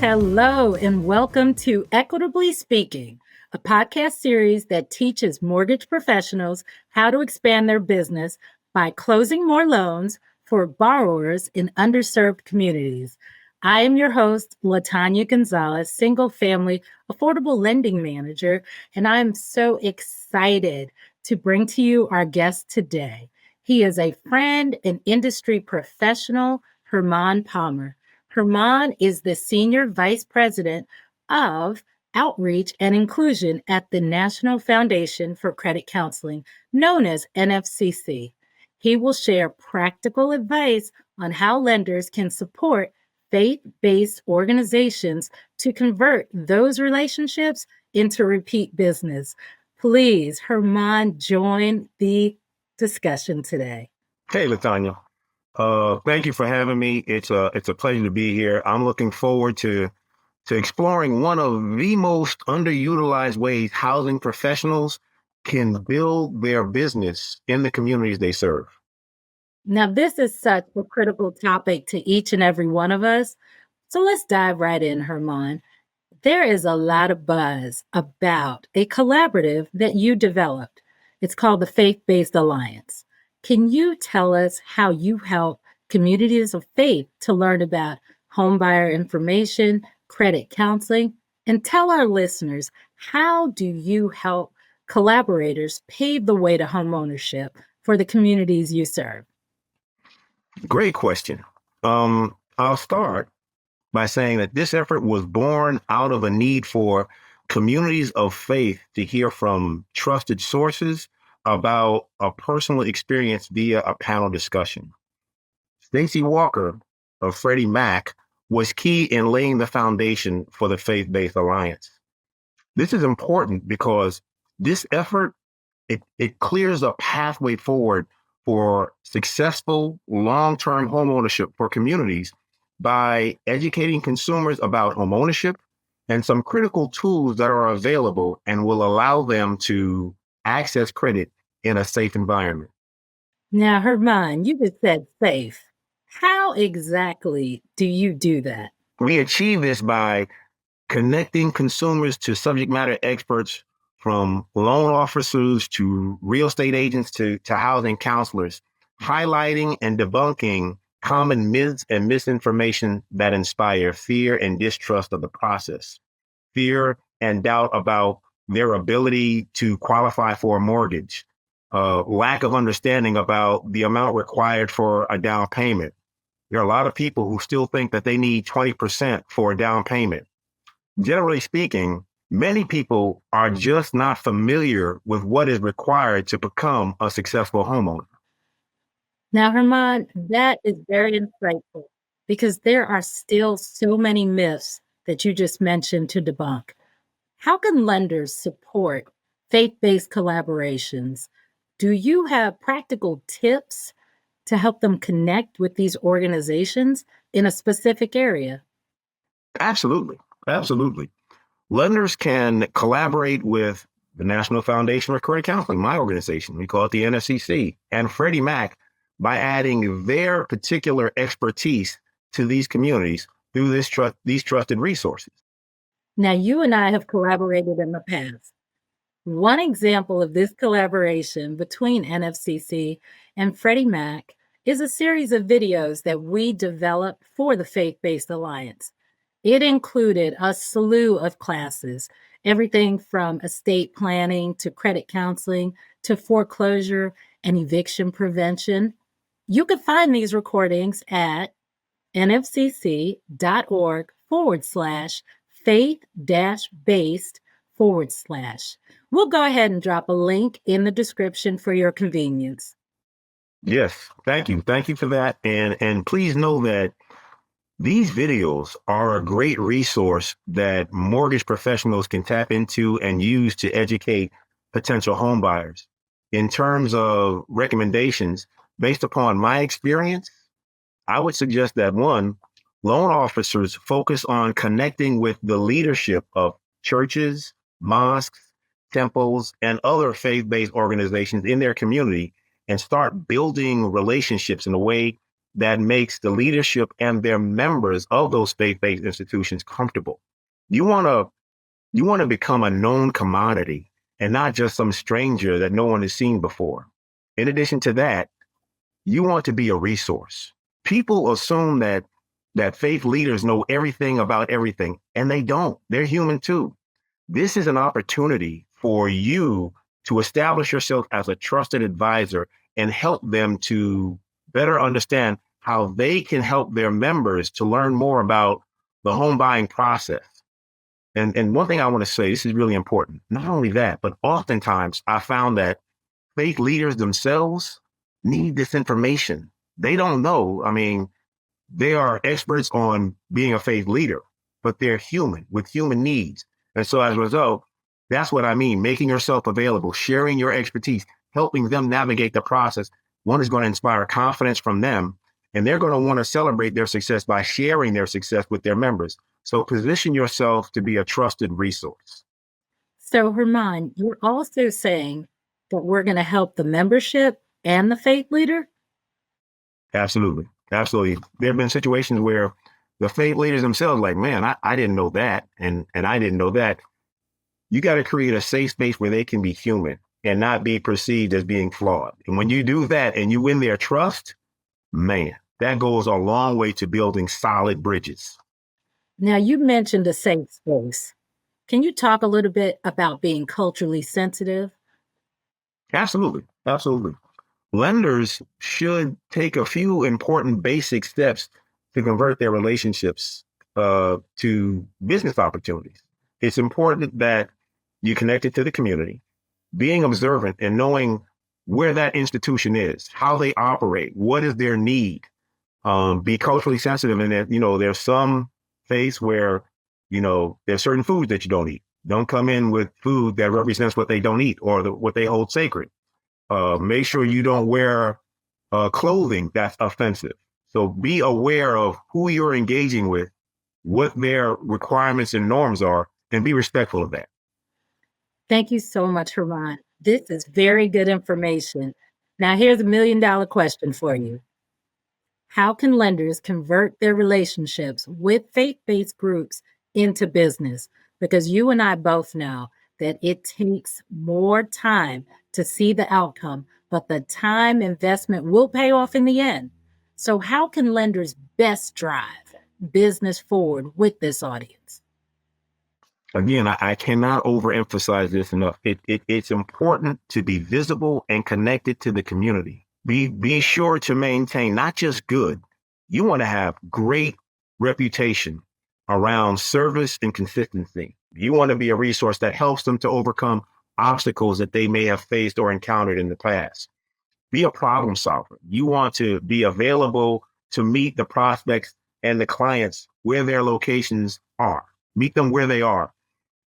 Hello, and welcome to Equitably Speaking, a podcast series that teaches mortgage professionals how to expand their business by closing more loans for borrowers in underserved communities. I am your host, LaTanya Gonzalez, single family affordable lending manager, and I'm so excited to bring to you our guest today. He is a friend and industry professional, Hermond Palmer. Hermond is the Senior Vice President of Outreach and Inclusion at the National Foundation for Credit Counseling, known as NFCC. He will share practical advice on how lenders can support faith-based organizations to convert those relationships into repeat business. Please, Hermond, join the discussion today. Hey, LaTanya. Thank you for having me. It's a pleasure to be here. I'm looking forward to exploring one of the most underutilized ways housing professionals can build their business in the communities they serve. Now, this is such a critical topic to each and every one of us. So let's dive right in, Hermond. There is a lot of buzz about a collaborative that you developed. It's called the Faith-Based Alliance. Can you tell us how you help communities of faith to learn about homebuyer information, credit counseling, and tell our listeners, how do you help collaborators pave the way to homeownership for the communities you serve? Great question. I'll start by saying that this effort was born out of a need for communities of faith to hear from trusted sources about a personal experience via a panel discussion. Stacey Walker of Freddie Mac was key in laying the foundation for the Faith-Based Alliance. This is important because this effort, it clears a pathway forward for successful long-term homeownership for communities by educating consumers about homeownership and some critical tools that are available and will allow them to access credit in a safe environment. Now, Hermond, you just said safe. How exactly do you do that? We achieve this by connecting consumers to subject matter experts, from loan officers to real estate agents to housing counselors, highlighting and debunking common myths and misinformation that inspire fear and distrust of the process, fear and doubt about their ability to qualify for a mortgage, lack of understanding about the amount required for a down payment. There are a lot of people who still think that they need 20% for a down payment. Generally speaking, many people are just not familiar with what is required to become a successful homeowner. Now, Hermond, that is very insightful because there are still so many myths that you just mentioned to debunk. How can lenders support faith-based collaborations? Do you have practical tips to help them connect with these organizations in a specific area? Absolutely. Absolutely. Lenders can collaborate with the National Foundation for Credit Counseling, my organization, we call it the NFCC, and Freddie Mac by adding their particular expertise to these communities through these trusted resources. Now, you and I have collaborated in the past. One example of this collaboration between NFCC and Freddie Mac is a series of videos that we developed for the Faith-Based Alliance. It included a slew of classes, everything from estate planning to credit counseling to foreclosure and eviction prevention. You can find these recordings at nfcc.org/faith-based/. We'll go ahead and drop a link in the description for your convenience. Yes, thank you. Thank you for that. And please know that these videos are a great resource that mortgage professionals can tap into and use to educate potential home buyers. In terms of recommendations, based upon my experience, I would suggest that one, loan officers focus on connecting with the leadership of churches, mosques, temples, and other faith-based organizations in their community and start building relationships in a way that makes the leadership and their members of those faith-based institutions comfortable. You want to become a known commodity and not just some stranger that no one has seen before. In addition to that, you want to be a resource. People assume that faith leaders know everything about everything, and they don't. They're human too. This is an opportunity for you to establish yourself as a trusted advisor and help them to better understand how they can help their members to learn more about the home buying process. And one thing I want to say, this is really important. Not only that, but oftentimes I found that faith leaders themselves need this information. They don't know. I mean, they are experts on being a faith leader, but they're human with human needs. And so as a result, that's what I mean, making yourself available, sharing your expertise, helping them navigate the process. One is going to inspire confidence from them, and they're going to want to celebrate their success by sharing their success with their members. So position yourself to be a trusted resource. So, Hermine, you're also saying that we're going to help the membership and the faith leader? Absolutely. Absolutely. There have been situations where the faith leaders themselves, like, man, I didn't know that. And I didn't know that. You got to create a safe space where they can be human and not be perceived as being flawed. And when you do that and you win their trust, man, that goes a long way to building solid bridges. Now, you mentioned a safe space. Can you talk a little bit about being culturally sensitive? Absolutely. Absolutely. Lenders should take a few important basic steps to convert their relationships to business opportunities. It's important that you connect it to the community, being observant and knowing where that institution is, how they operate, what is their need. Be culturally sensitive in that, there's some faiths where, there's certain foods that you don't eat. Don't come in with food that represents what they don't eat or what they hold sacred. Make sure you don't wear clothing that's offensive. So be aware of who you're engaging with, what their requirements and norms are, and be respectful of that. Thank you so much, Hermine. This is very good information. Now, here's $1 million question for you. How can lenders convert their relationships with faith-based groups into business? Because you and I both know that it takes more time to see the outcome, but the time investment will pay off in the end. So how can lenders best drive business forward with this audience? Again, I cannot overemphasize this enough. It's important to be visible and connected to the community. Be sure to maintain not just good. You want to have great reputation around service and consistency. You want to be a resource that helps them to overcome obstacles that they may have faced or encountered in the past. Be a problem solver. You want to be available to meet the prospects and the clients where their locations are. Meet them where they are.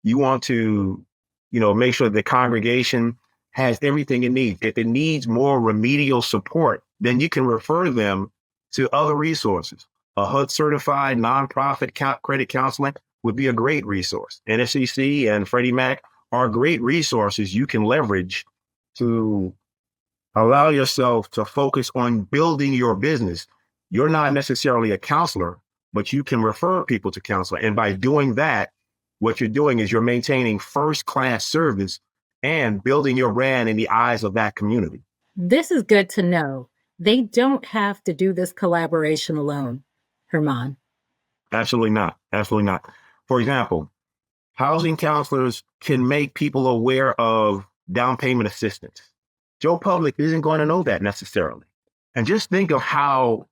You want to, make sure the congregation has everything it needs. If it needs more remedial support, then you can refer them to other resources. A HUD certified nonprofit credit counseling would be a great resource. NSCC and Freddie Mac are great resources you can leverage to allow yourself to focus on building your business. You're not necessarily a counselor, but you can refer people to counselor. And by doing that, what you're doing is you're maintaining first-class service and building your brand in the eyes of that community. This is good to know. They don't have to do this collaboration alone, Herman. Absolutely not. Absolutely not. For example, housing counselors can make people aware of down payment assistance. Joe Public isn't going to know that necessarily. And just think of how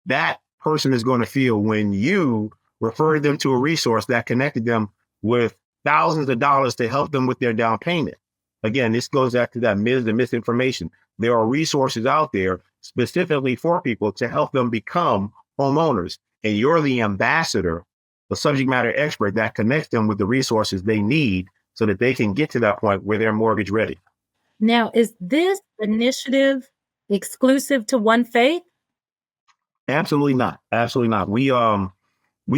that person is going to feel when you referred them to a resource that connected them with thousands of dollars to help them with their down payment. Again, this goes back to that misinformation. There are resources out there specifically for people to help them become homeowners. And you're the ambassador, the subject matter expert that connects them with the resources they need so that they can get to that point where they're mortgage ready. Now, is this initiative exclusive to One Faith? Absolutely not. Absolutely not. We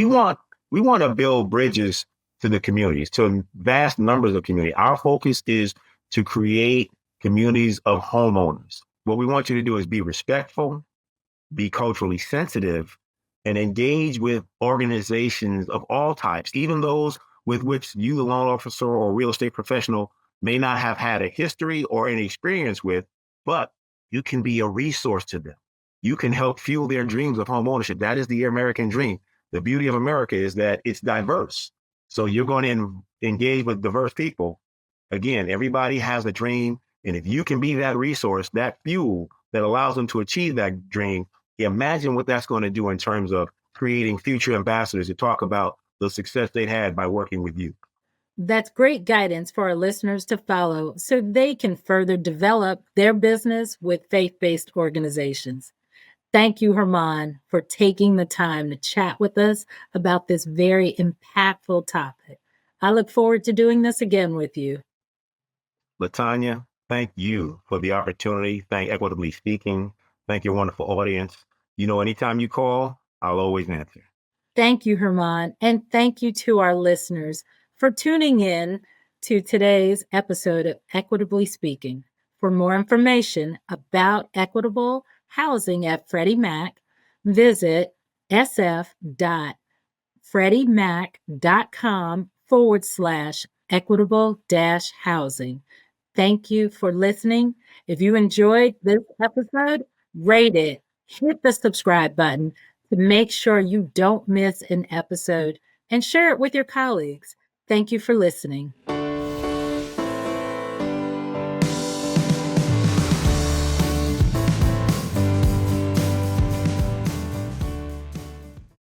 want to build bridges to the communities, to vast numbers of community. Our focus is to create communities of homeowners. What we want you to do is be respectful, be culturally sensitive and engage with organizations of all types, even those with which you, the loan officer or real estate professional, may not have had a history or any experience with, but you can be a resource to them. You can help fuel their dreams of home ownership. That is the American dream. The beauty of America is that it's diverse. So you're going to engage with diverse people. Again, everybody has a dream. And if you can be that resource, that fuel that allows them to achieve that dream, imagine what that's going to do in terms of creating future ambassadors to talk about the success they had by working with you. That's great guidance for our listeners to follow so they can further develop their business with faith-based organizations. Thank you, Hermond, for taking the time to chat with us about this very impactful topic. I look forward to doing this again with you. LaTanya, thank you for the opportunity. Thank Equitably Speaking. Thank your wonderful audience. You know, anytime you call, I'll always answer. Thank you, Hermond, and thank you to our listeners for tuning in to today's episode of Equitably Speaking. For more information about equitable housing at Freddie Mac, visit sf.freddie.mac.com/equitable housing. Thank you for listening. If you enjoyed this episode, rate it, hit the subscribe button to make sure you don't miss an episode, and share it with your colleagues. Thank you for listening.